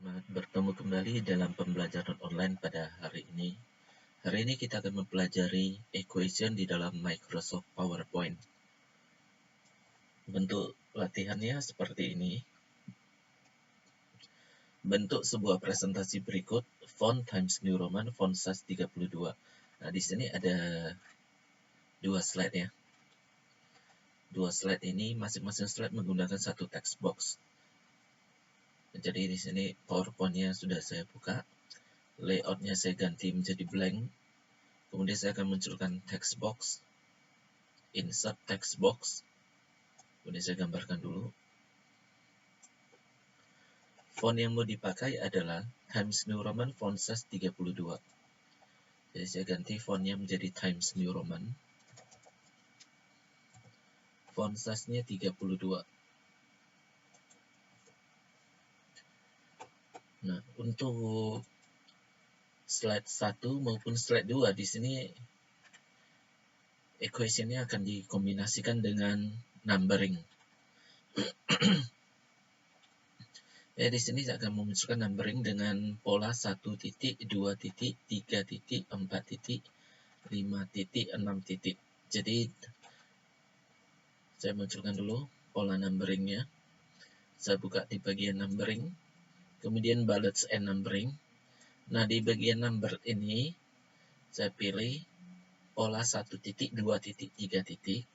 Selamat bertemu kembali dalam pembelajaran online pada hari ini. Hari ini kita akan mempelajari equation di dalam Microsoft PowerPoint. Bentuk latihannya seperti ini. Bentuk sebuah presentasi berikut, font Times New Roman, font size 32. Nah, di sini ada dua slide ya. Dua slide ini masing-masing slide menggunakan satu text box. Jadi di sini PowerPoint-nya sudah saya buka. Layout-nya saya ganti menjadi blank. Kemudian saya akan munculkan text box, insert text box. Kemudian saya gambarkan dulu. Font yang mau dipakai adalah Times New Roman font size 32. Jadi saya ganti fontnya menjadi Times New Roman. Font size-nya 32. Nah, untuk slide 1 maupun slide 2 di sini equation-nya akan dikombinasikan dengan numbering. Ya, di sini saya akan memunculkan numbering dengan pola 1 titik, 2 titik, 3 titik, 4 titik, 5 titik, 6 titik. Jadi saya munculkan dulu pola numberingnya. Saya buka di bagian numbering, kemudian bullets and numbering. Nah, di bagian number ini saya pilih pola 1 titik, 2 titik, 3 titik.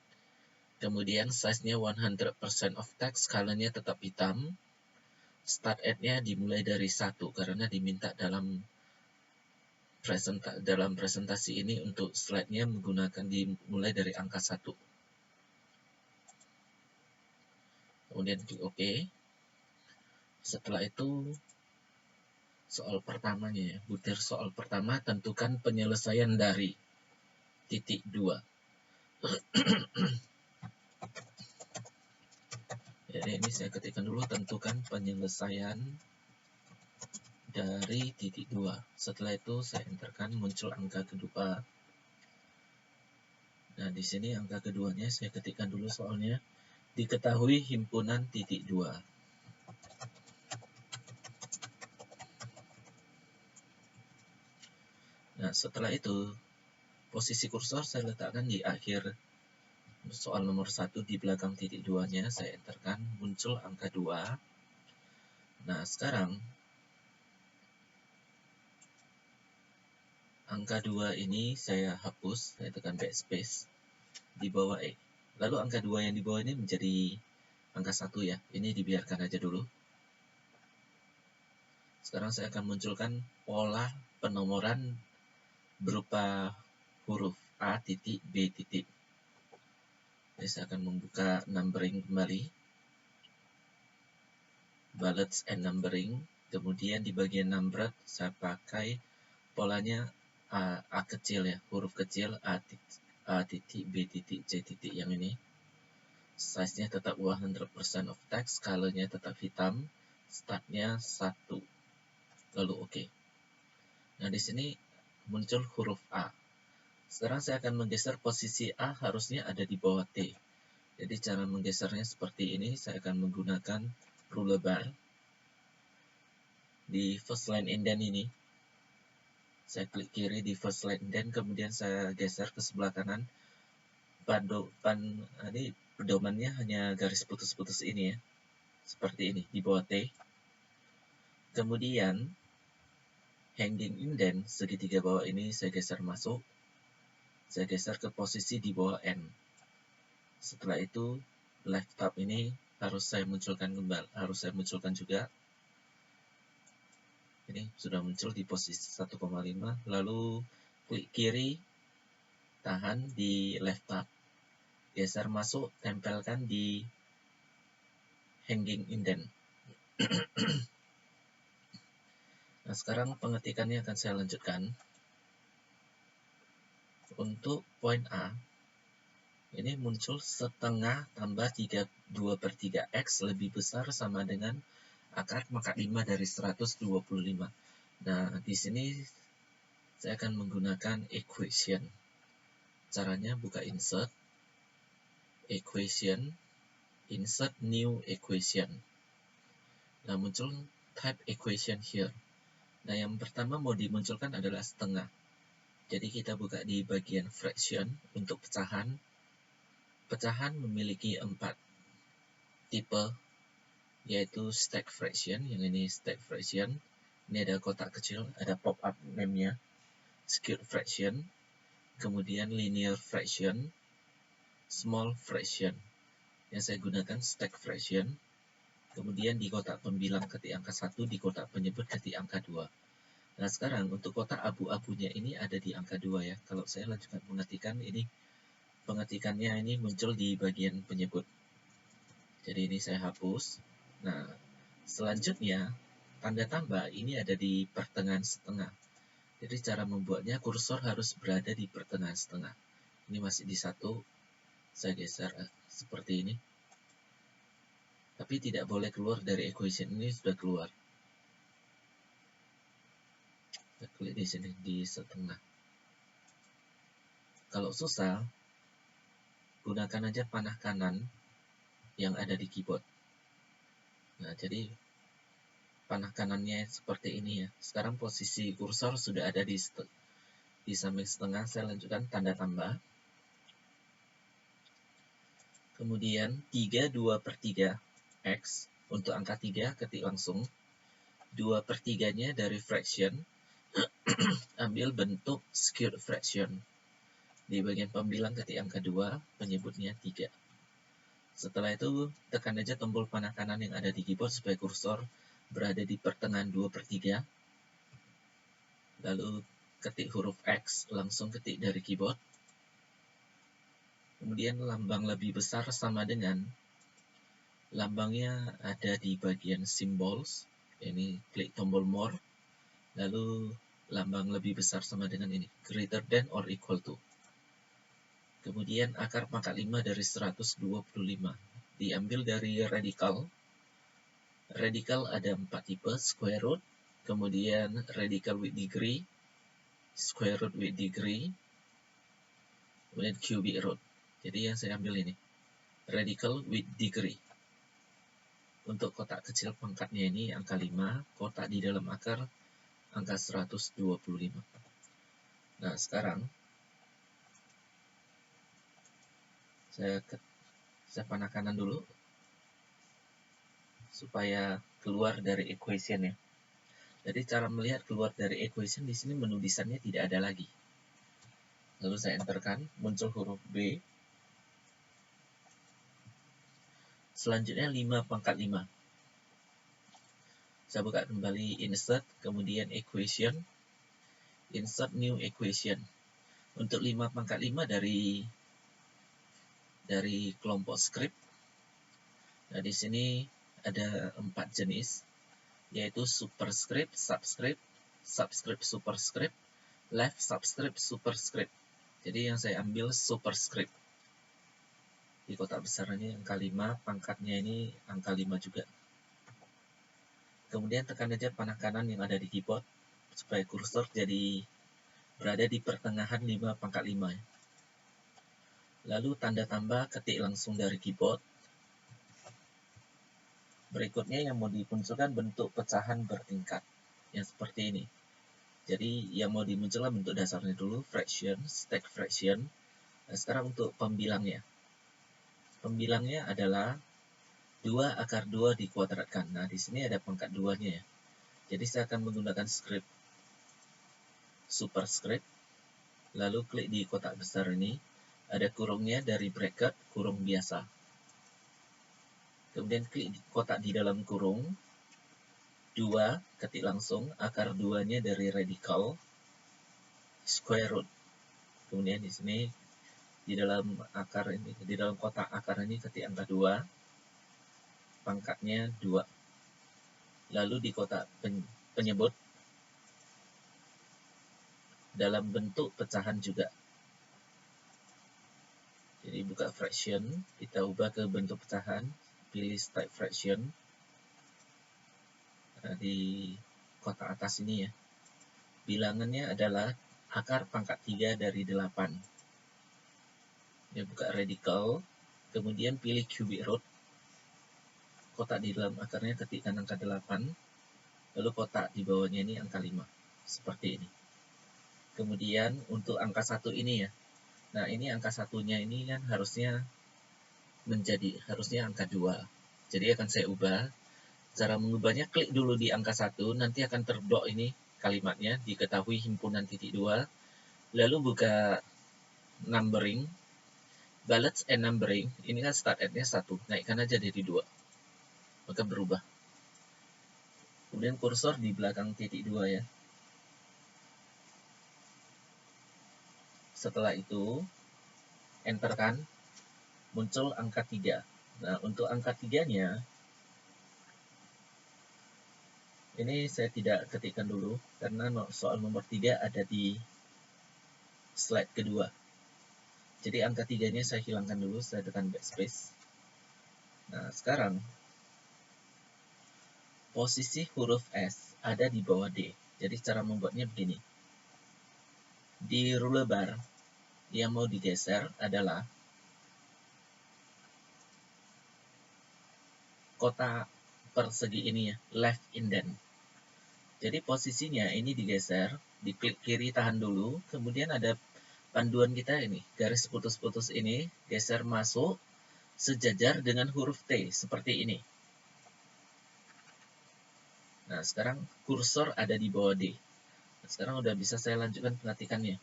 Kemudian size-nya 100% of text, color-nya tetap hitam. Start at-nya dimulai dari 1 karena diminta dalam presentasi ini untuk slide-nya menggunakan dimulai dari angka 1. Kemudian klik OK. Setelah itu soal pertamanya ya, butir soal pertama, tentukan penyelesaian dari titik 2. Jadi ini saya ketikkan dulu, tentukan penyelesaian dari titik 2. Setelah itu saya enterkan, muncul angka kedua. Nah, di sini angka keduanya saya ketikkan dulu soalnya. Diketahui himpunan titik 2. Nah, setelah itu posisi kursor saya letakkan di akhir soal nomor 1 di belakang titik 2-nya. Saya enterkan, muncul angka 2. Nah, sekarang angka 2 ini saya hapus, saya tekan backspace di bawah E. Lalu angka 2 yang di bawah ini menjadi angka 1 ya. Ini dibiarkan aja dulu. Sekarang saya akan munculkan pola penomoran berupa huruf A titik B titik. Jadi saya akan membuka numbering kembali. Bullets and numbering. Kemudian di bagian numbered saya pakai polanya A kecil ya, huruf kecil A titik B titik C titik yang ini. Size-nya tetap 100% of text, color-nya tetap hitam, start-nya 1. Lalu OK. Nah, di sini muncul huruf A. Sekarang saya akan menggeser posisi A, harusnya ada di bawah T. Jadi cara menggesernya seperti ini, saya akan menggunakan ruler bar. Di first line indent ini, saya klik kiri di first line indent, kemudian saya geser ke sebelah kanan. Ini pedomannya hanya garis putus-putus ini ya, seperti ini di bawah T. Kemudian hanging indent segitiga bawah ini saya geser masuk, saya geser ke posisi di bawah N. Setelah itu left tab ini harus saya munculkan kembali, harus saya munculkan juga. Ini sudah muncul di posisi 1,5. Lalu klik kiri, tahan di left tab, geser masuk, tempelkan di hanging indent. Nah, sekarang pengetikannya akan saya lanjutkan. Untuk poin A, ini muncul setengah tambah 2/3x lebih besar sama dengan akar pangkat 5 dari 125. Nah, di sini saya akan menggunakan equation. Caranya buka insert, equation, insert new equation. Nah, muncul type equation here. Nah, yang pertama mau dimunculkan adalah setengah. Jadi kita buka di bagian fraction untuk pecahan. Pecahan memiliki 4 tipe, yaitu stack fraction, yang ini stack fraction. Ini ada kotak kecil, ada pop-up name-nya, skewed fraction, kemudian linear fraction, small fraction. Yang saya gunakan stack fraction. Kemudian di kotak pembilang ketik angka 1, di kotak penyebut ketik angka 2. Nah, sekarang untuk kotak abu-abunya ini ada di angka 2 ya. Kalau saya lanjutkan mengetikkan, ini pengetikannya ini muncul di bagian penyebut. Jadi ini saya hapus. Nah, selanjutnya tanda tambah ini ada di pertengahan setengah. Jadi cara membuatnya kursor harus berada di pertengahan setengah. Ini masih di 1, saya geser seperti ini. Tapi tidak boleh keluar dari equation, ini sudah keluar. Kita klik di sini di setengah. Kalau susah, gunakan aja panah kanan yang ada di keyboard. Nah, jadi panah kanannya seperti ini ya. Sekarang posisi kursor sudah ada di samping setengah. Saya lanjutkan tanda tambah. Kemudian 3 2/3 X. Untuk angka 3 ketik langsung. 2/3-nya dari fraction. Ambil bentuk skewed fraction. Di bagian pembilang ketik angka 2, penyebutnya 3. Setelah itu tekan aja tombol panah kanan yang ada di keyboard supaya kursor berada di pertengahan 2/3. Lalu ketik huruf X, langsung ketik dari keyboard. Kemudian lambang lebih besar sama dengan lambangnya ada di bagian symbols. Ini klik tombol more. Lalu lambang lebih besar sama dengan ini, greater than or equal to. Kemudian akar pangkat 5 dari 125. Diambil dari radical. Radical ada 4 tipe, square root, kemudian radical with degree, square root with degree, kemudian cubic root. Jadi yang saya ambil ini, radical with degree. Untuk kotak kecil pangkatnya ini angka 5, kotak di dalam akar angka 125. Nah, sekarang saya panah kanan dulu supaya keluar dari equation ya. Jadi cara melihat keluar dari equation di sini menu desainnya tidak ada lagi. Lalu saya enterkan, muncul huruf B. Selanjutnya 5/5. Saya buka kembali insert, kemudian equation, insert new equation. Untuk 5/5 dari kelompok script. Nah, di sini ada 4 jenis, yaitu superscript, subscript, subscript superscript, left subscript superscript. Jadi yang saya ambil superscript. Di kotak besarnya angka 5, pangkatnya ini angka 5 juga. Kemudian tekan aja panah kanan yang ada di keyboard supaya kursor jadi berada di pertengahan 5/5. Lalu tanda tambah ketik langsung dari keyboard. Berikutnya yang mau dimunculkan bentuk pecahan bertingkat yang seperti ini. Jadi yang mau dimunculkan bentuk dasarnya dulu, fraction, stack fraction. Nah, sekarang untuk pembilangnya. Pembilangnya adalah 2/2 dikuadratkan. Nah, di sini ada pangkat 2-nya ya. Jadi saya akan menggunakan script superscript. Lalu klik di kotak besar ini. Ada kurungnya dari bracket, kurung biasa. Kemudian klik di kotak di dalam kurung. 2, ketik langsung, akar 2-nya dari radical, square root. Kemudian di sini di dalam akar ini, di dalam kotak akar ini ketik angka 2, pangkatnya 2. Lalu di kotak penyebut dalam bentuk pecahan juga. Jadi buka fraction, kita ubah ke bentuk pecahan, pilih type fraction. Nah, di kotak atas ini ya. Bilangannya adalah akar pangkat 3 dari 8. Dia buka radical, kemudian pilih cubic root. Kotak di dalam akarnya ketikkan angka 8. lalu kotak di bawahnya ini angka 5, seperti ini. Kemudian untuk angka 1 ini ya, nah ini angka satunya ini kan harusnya angka 2. Jadi akan saya ubah. Cara mengubahnya, klik dulu di angka 1, nanti akan terblok ini kalimatnya, diketahui himpunan titik 2, lalu buka numbering, balance and numbering, ini kan start at-nya 1, naikkan aja jadi 2, maka berubah. Kemudian kursor di belakang titik 2 ya. Setelah itu, enterkan, muncul angka 3. Nah, untuk angka 3-nya, ini saya tidak ketikkan dulu, karena soal nomor 3 ada di slide kedua. Jadi angka 3-nya saya hilangkan dulu, saya tekan backspace. Nah, sekarang, posisi huruf S ada di bawah D. Jadi cara membuatnya begini. Di ruler bar, yang mau digeser adalah kotak persegi ini ya, left indent. Jadi posisinya ini digeser, diklik kiri tahan dulu, kemudian ada panduan kita ini, garis putus-putus ini, geser masuk, sejajar dengan huruf T, seperti ini. Nah, sekarang kursor ada di bawah D. Nah, sekarang udah bisa saya lanjutkan pengetikannya.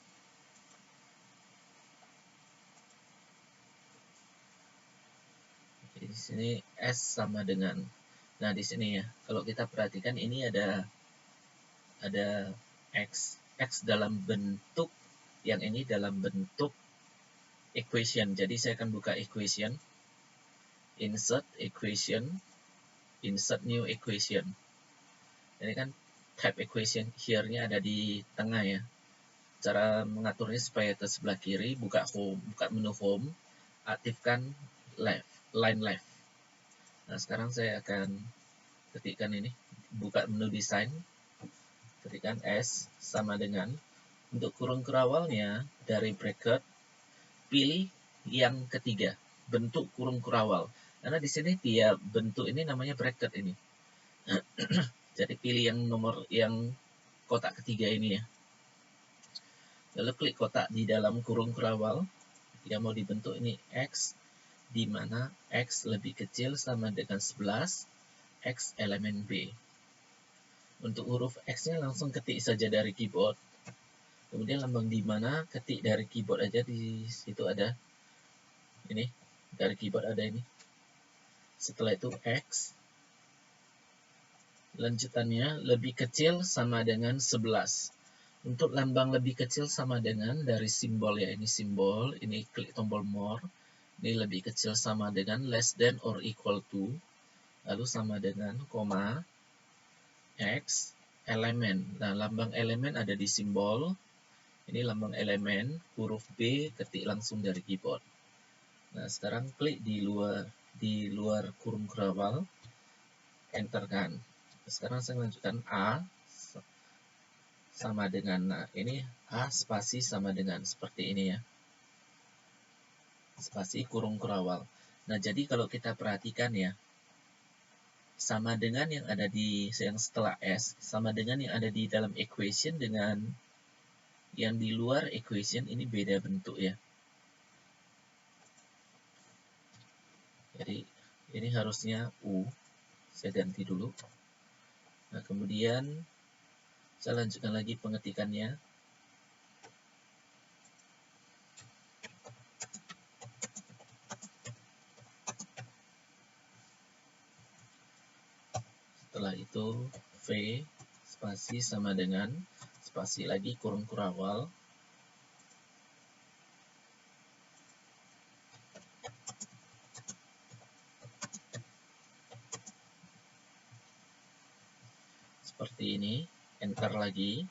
Di sini S sama dengan, nah di sini ya, kalau kita perhatikan ini ada X dalam bentuk, yang ini dalam bentuk equation. Jadi saya akan buka equation, insert equation, insert new equation. Ini kan type equation here-nya ada di tengah ya. Cara mengaturnya supaya ke sebelah kiri, buka menu home, aktifkan line left. Nah, sekarang saya akan ketikkan ini, buka menu design, ketikkan S sama dengan, untuk kurung kerawalnya dari bracket, pilih yang ketiga, bentuk kurung kerawal. Karena di sini tiap bentuk ini namanya bracket ini. Jadi pilih yang kotak ketiga ini ya. Lalu klik kotak di dalam kurung kerawal yang mau dibentuk ini X, di mana X lebih kecil sama dengan 11, X elemen B. Untuk huruf X-nya langsung ketik saja dari keyboard. Kemudian lambang di mana, ketik dari keyboard aja, di situ ada ini, dari keyboard ada ini. Setelah itu X, lanjutannya lebih kecil sama dengan 11. Untuk lambang lebih kecil sama dengan dari simbol ya, ini simbol, ini klik tombol more. Ini lebih kecil sama dengan less than or equal to, lalu sama dengan koma, X, elemen. Nah, lambang elemen ada di simbol. Ini lambang elemen, huruf B, ketik langsung dari keyboard. Nah, sekarang klik di luar kurung kerawal, enterkan. Sekarang saya lanjutkan A sama dengan, nah ini A spasi sama dengan seperti ini ya. Spasi kurung kerawal. Nah, jadi kalau kita perhatikan ya, sama dengan yang ada di yang setelah S, sama dengan yang ada di dalam equation dengan yang di luar equation, ini beda bentuk ya. Jadi ini harusnya U, saya ganti dulu. Nah, kemudian saya lanjutkan lagi pengetikannya. Setelah itu V spasi sama dengan spasi lagi kurung kerawal. Seperti ini, enter lagi.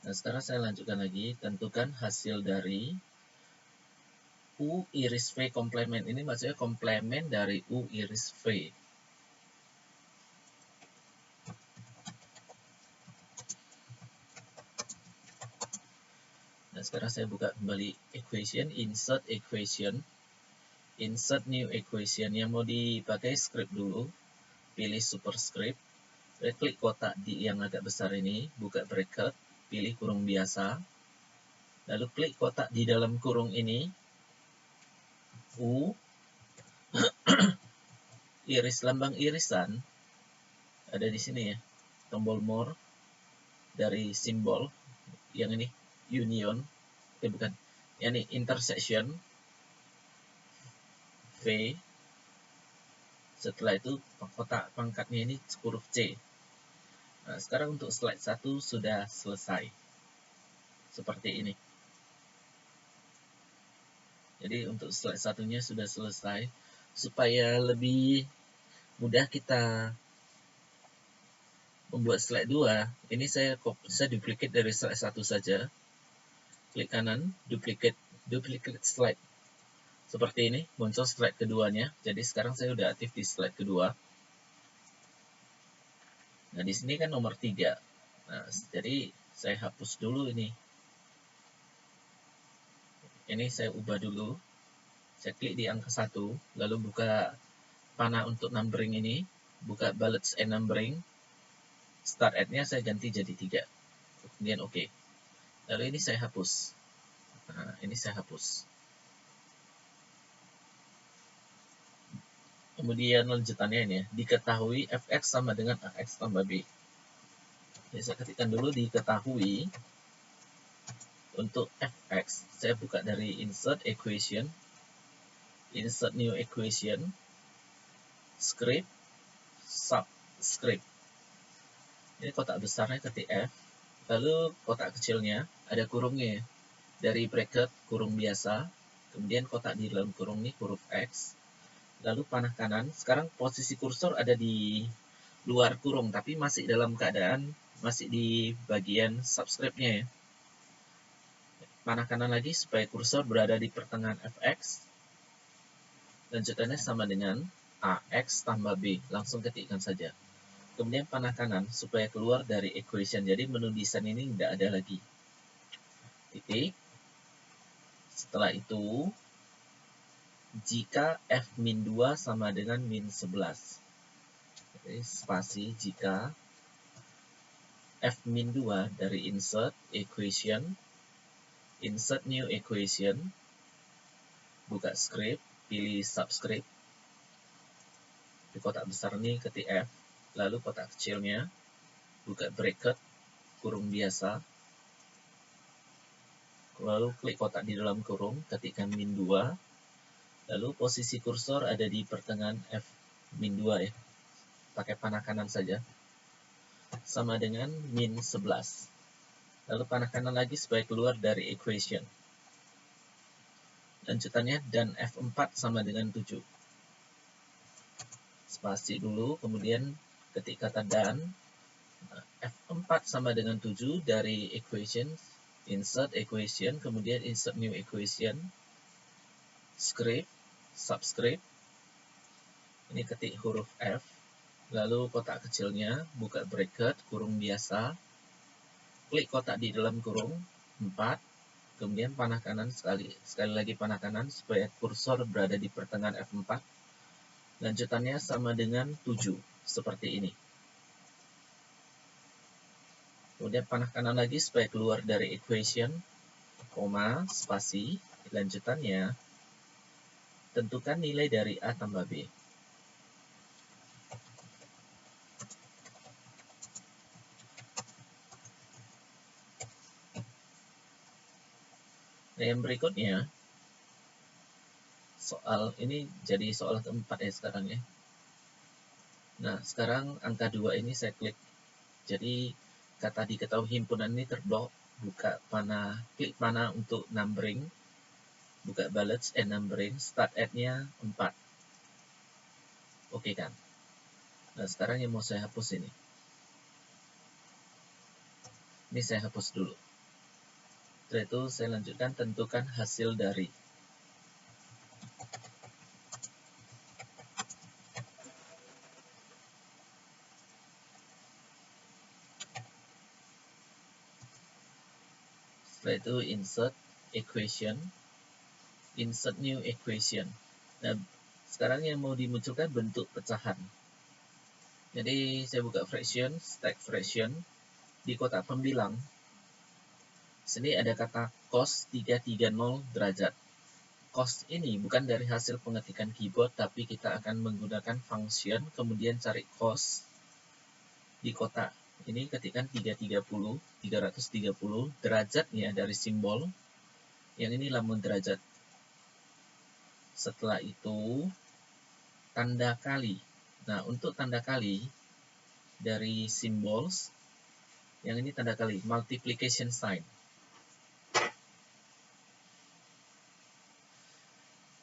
Nah, sekarang saya lanjutkan lagi, tentukan hasil dari U iris V komplement. Ini maksudnya komplement dari U iris V. Nah, sekarang saya buka kembali equation, insert equation, insert new equation. Yang mau dipakai script dulu, pilih superscript, Klik kotak di yang agak besar ini, buka bracket, pilih kurung biasa, lalu klik kotak di dalam kurung ini, U, iris lambang irisan, ada di sini ya, tombol more, dari simbol, yang ini, union, bukan, yang ini intersection, V, setelah itu kotak pangkatnya ini huruf C. Nah, sekarang untuk slide 1 sudah selesai. Seperti ini. Jadi untuk slide satunya sudah selesai. Supaya lebih mudah kita membuat slide 2, ini saya duplicate dari slide 1 saja. Klik kanan, duplicate slide. Seperti ini, muncul slide keduanya. Jadi sekarang saya sudah aktif di slide kedua. Nah, di sini kan nomor 3. Nah, jadi saya hapus dulu ini. Ini saya ubah dulu. Saya klik di angka 1, lalu buka panah untuk numbering ini, buka bullets and numbering. Start at-nya saya ganti jadi 3. Kemudian OK. Lalu ini saya hapus. Nah, ini saya hapus. Kemudian lanjutannya ini ya, diketahui fx sama dengan ax tambah b. Jadi saya ketikkan dulu diketahui. Untuk fx, saya buka dari insert equation, insert new equation, script, subscript. Ini kotak besarnya ketik F, lalu kotak kecilnya ada kurungnya, dari bracket kurung biasa, kemudian kotak di dalam kurung ini huruf X, lalu panah kanan. Sekarang posisi kursor ada di luar kurung, tapi masih dalam keadaan masih di bagian subscript-nya ya. Panah kanan lagi supaya kursor berada di pertengahan fx. Lanjutannya sama dengan ax tambah b, langsung ketikkan saja. Kemudian panah kanan supaya keluar dari equation, jadi menu desain ini tidak ada lagi. Titik. Setelah itu, jika f-2 sama dengan min 11. Jadi spasi jika f-2 dari insert equation, insert new equation, buka script, pilih subscript. Di kotak besar ini ketik F, lalu kotak kecilnya, buka bracket, kurung biasa, lalu klik kotak di dalam kurung, ketikkan min 2, lalu posisi kursor ada di pertengahan F min 2 ya, pakai panah kanan saja, sama dengan min 11. Lalu panah kanan lagi supaya keluar dari equation. Lanjutannya dan F4 sama dengan 7. Spasi dulu, kemudian ketik kata dan. F4 sama dengan 7 dari equation, insert equation, kemudian insert new equation, script, subscript. Ini ketik huruf F, lalu kotak kecilnya, buka bracket, kurung biasa, klik kotak di dalam kurung, 4, kemudian panah kanan sekali lagi panah kanan supaya kursor berada di pertengahan F4. Lanjutannya sama dengan 7, seperti ini. Kemudian panah kanan lagi supaya keluar dari equation, koma, spasi, lanjutannya, tentukan nilai dari A tambah B. Nah, yang berikutnya, soal ini jadi soal keempat ya sekarang ya. Nah, sekarang angka 2 ini saya klik. Jadi, kata diketahui himpunan ini terblok. Buka panah, klik panah untuk numbering. Buka bullets and numbering. Start at-nya 4. Oke kan? Nah, sekarang yang mau saya hapus ini. Ini saya hapus dulu. Setelah itu saya lanjutkan tentukan hasil dari. Setelah itu insert equation, insert new equation. Nah, sekarang yang mau dimunculkan bentuk pecahan. Jadi saya buka fraction, stack fraction. Di kotak pembilang, sini ada kata cos 330 derajat. Cos ini bukan dari hasil pengetikan keyboard, tapi kita akan menggunakan function, kemudian cari cos. Di kotak ini ketikkan 330 derajatnya dari simbol. Yang ini lambang derajat. Setelah itu, tanda kali. Nah, untuk tanda kali dari symbols, yang ini tanda kali, multiplication sign.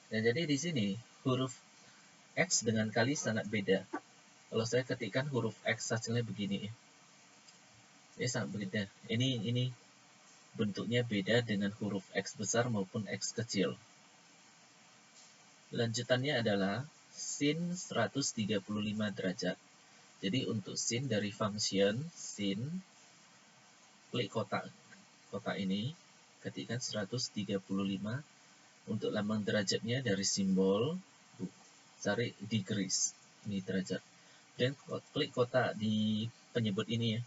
Dan jadi di sini huruf X dengan kali sangat beda. Kalau saya ketikkan huruf X hasilnya begini ya. Ini sangat beda. Ini bentuknya beda dengan huruf X besar maupun X kecil. Lanjutannya adalah sin 135 derajat. Jadi untuk sin dari function sin, klik kotak ini, ketikkan 135. Untuk lambang derajatnya dari simbol, cari degrees, ini derajat. Dan klik kotak di penyebut ini ya.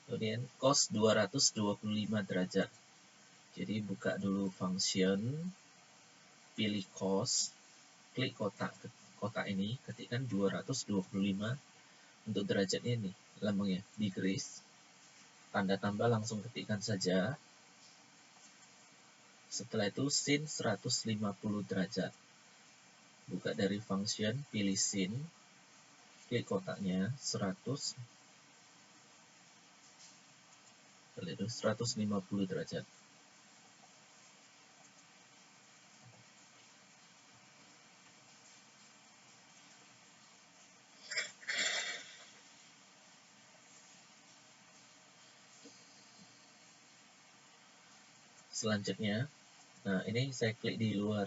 Kemudian cos 225 derajat. Jadi buka dulu function, pilih cos, klik kotak ini, ketikkan 225. Untuk derajatnya ini, lambangnya degrees. Tanda tambah langsung ketikkan saja. Setelah itu sin 150 derajat. Buka dari function, pilih sin, klik kotaknya 150 derajat. Selanjutnya, nah ini saya klik di luar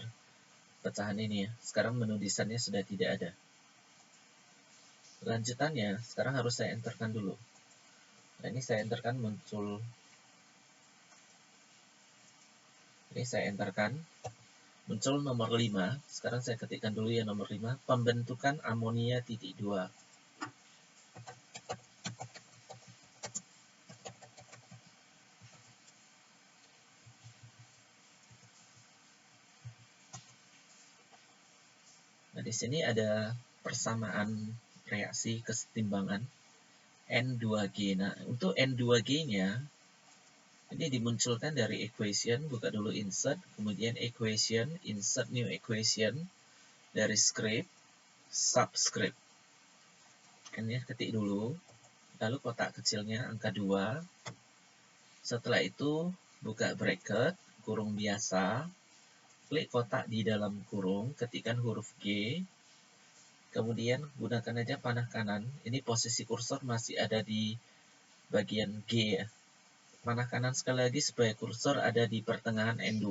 pecahan ini ya. Sekarang menu desainnya sudah tidak ada. Lanjutannya, sekarang harus saya enterkan dulu. Nah, ini saya enterkan muncul. Ini saya enterkan muncul nomor 5. Sekarang saya ketikkan dulu ya nomor 5. Pembentukan amonia titik 2. Nah, di sini ada persamaan reaksi kesetimbangan N2G. Nah, untuk N2G-nya ini dimunculkan dari equation, buka dulu insert, kemudian equation, insert new equation, dari script, subscript. N-nya ketik dulu, lalu kotak kecilnya angka 2. Setelah itu buka bracket, kurung biasa, klik kotak di dalam kurung, ketikkan huruf G, kemudian gunakan aja panah kanan. Ini posisi kursor masih ada di bagian G ya. Panah kanan sekali lagi supaya kursor ada di pertengahan N2.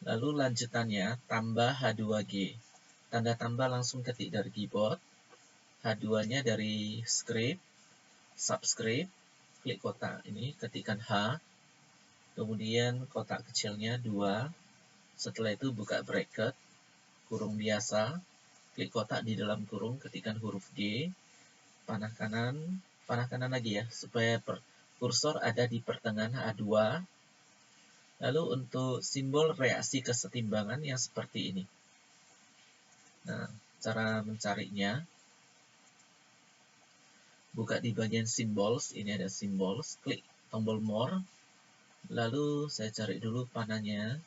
Lalu lanjutannya tambah H2G. Tanda tambah langsung ketik dari keyboard. H2-nya dari script, subscript, klik kotak ini, ketikkan H, kemudian kotak kecilnya 2. Setelah itu buka bracket, kurung biasa, klik kotak di dalam kurung, ketikkan huruf G, panah kanan lagi ya, supaya kursor ada di pertengahan H2. Lalu untuk simbol reaksi kesetimbangan yang seperti ini. Nah, cara mencarinya, buka di bagian symbols, ini ada symbols, klik tombol more, lalu saya cari dulu panahnya.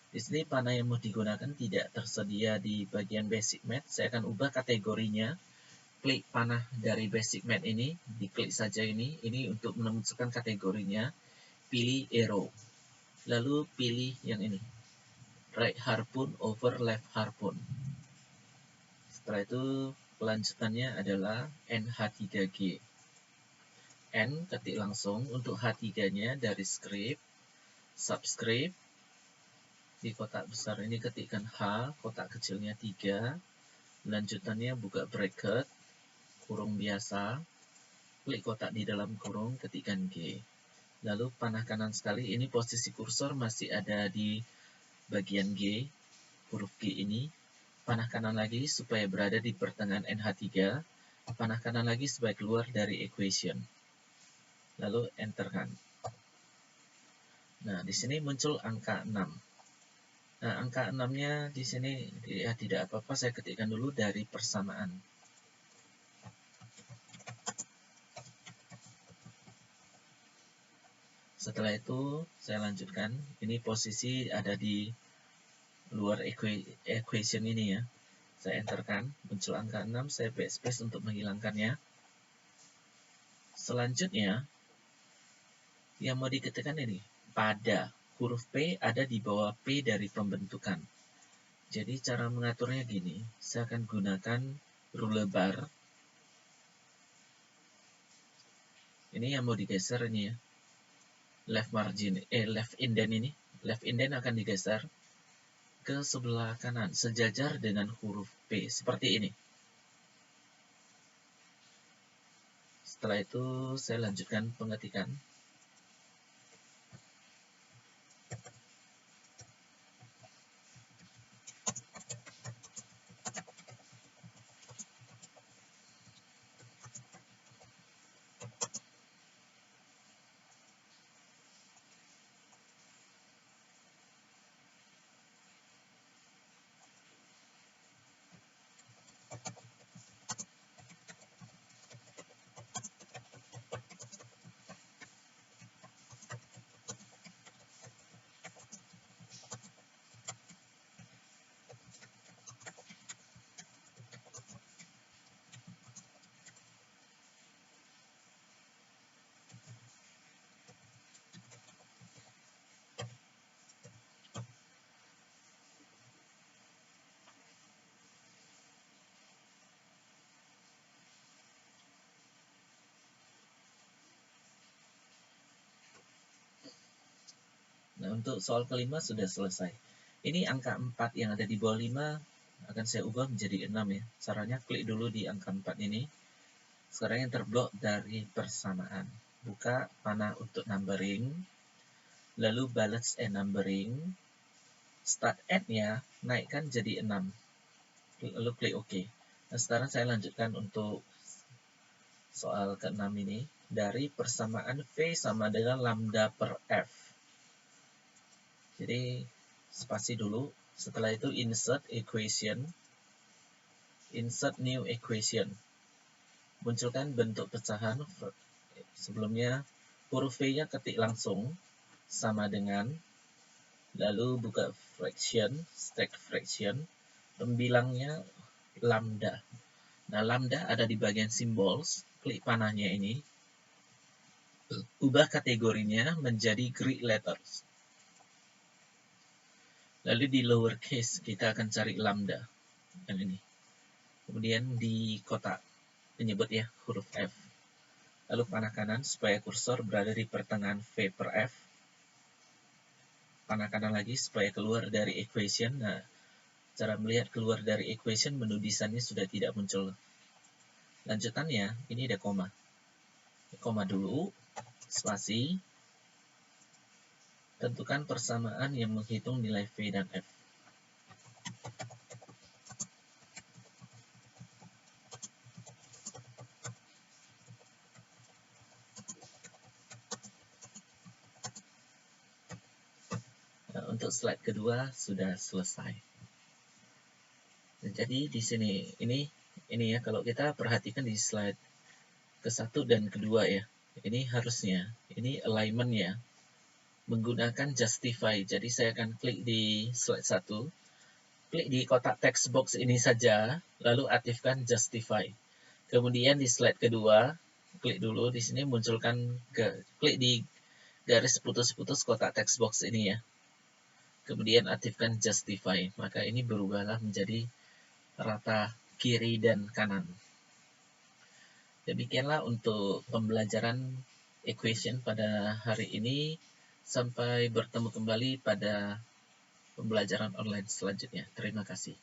Di sini panah yang mau digunakan tidak tersedia di bagian basic math. Saya akan ubah kategorinya. Klik panah dari basic math ini, diklik saja ini untuk menentukan kategorinya. Pilih arrow, lalu pilih yang ini, right harpoon over left harpoon. Setelah itu kelanjutannya adalah NH3G. N ketik langsung, untuk H3-nya dari script, subscript, di kotak besar ini ketikkan H, kotak kecilnya 3, lanjutannya buka bracket, kurung biasa, klik kotak di dalam kurung, ketikkan G. Lalu panah kanan sekali, ini posisi kursor masih ada di bagian G, huruf G ini. panah kanan lagi supaya berada di pertengahan NH3, panah kanan lagi supaya keluar dari equation. Lalu enterkan. Nah, di sini muncul angka 6. Nah, angka 6-nya di sini ya tidak apa-apa, saya ketikkan dulu dari persamaan. Setelah itu, saya lanjutkan. Ini posisi ada di luar equation ini ya. Saya enterkan, muncul angka 6, saya backspace untuk menghilangkannya. Selanjutnya, yang mau diketikkan ini, pada huruf P ada di bawah P dari pembentukan. Jadi cara mengaturnya gini, saya akan gunakan ruler bar. Ini yang mau digeser ini ya. Left margin, left indent ini. Left indent akan digeser ke sebelah kanan, sejajar dengan huruf P, seperti ini. Setelah itu, saya lanjutkan pengetikan. Nah, untuk soal kelima sudah selesai. Ini angka 4 yang ada di bawah 5 akan saya ubah menjadi 6 ya. Caranya klik dulu di angka 4 ini. Sekarang yang terblok dari persamaan. Buka panah untuk numbering. Lalu balance and numbering. Start at-nya naikkan jadi 6. Lalu klik OK. Nah, sekarang saya lanjutkan untuk soal ke-6 ini. Dari persamaan V sama dengan lambda per F. Jadi spasi dulu, setelah itu insert equation, insert new equation. Munculkan bentuk pecahan, sebelumnya huruf V-nya ketik langsung, sama dengan, lalu buka fraction, stack fraction, pembilangnya lambda. Nah, lambda ada di bagian symbols, klik panahnya ini, ubah kategorinya menjadi Greek letters. Lalu di lowercase kita akan cari lambda yang ini. Kemudian di kotak menyebut ya huruf F. Lalu panah kanan supaya kursor berada di pertengahan V per F. Panah kanan lagi supaya keluar dari equation. Nah, cara melihat keluar dari equation menu desainnya sudah tidak muncul. Lanjutannya ini ada koma. Koma dulu, spasi. Tentukan persamaan yang menghitung nilai V dan F. Nah, untuk slide kedua sudah selesai. Nah, jadi di sini ini ya, kalau kita perhatikan di slide ke-1 dan kedua ya, ini harusnya ini alignment ya, menggunakan justify. Jadi saya akan klik di slide 1, klik di kotak text box ini saja, lalu aktifkan justify. Kemudian di slide kedua, klik dulu di sini, munculkan klik di garis putus-putus kotak text box ini ya. Kemudian aktifkan justify, maka ini berubahlah menjadi rata kiri dan kanan. Demikianlah untuk pembelajaran equation pada hari ini. Sampai bertemu kembali pada pembelajaran online selanjutnya. Terima kasih.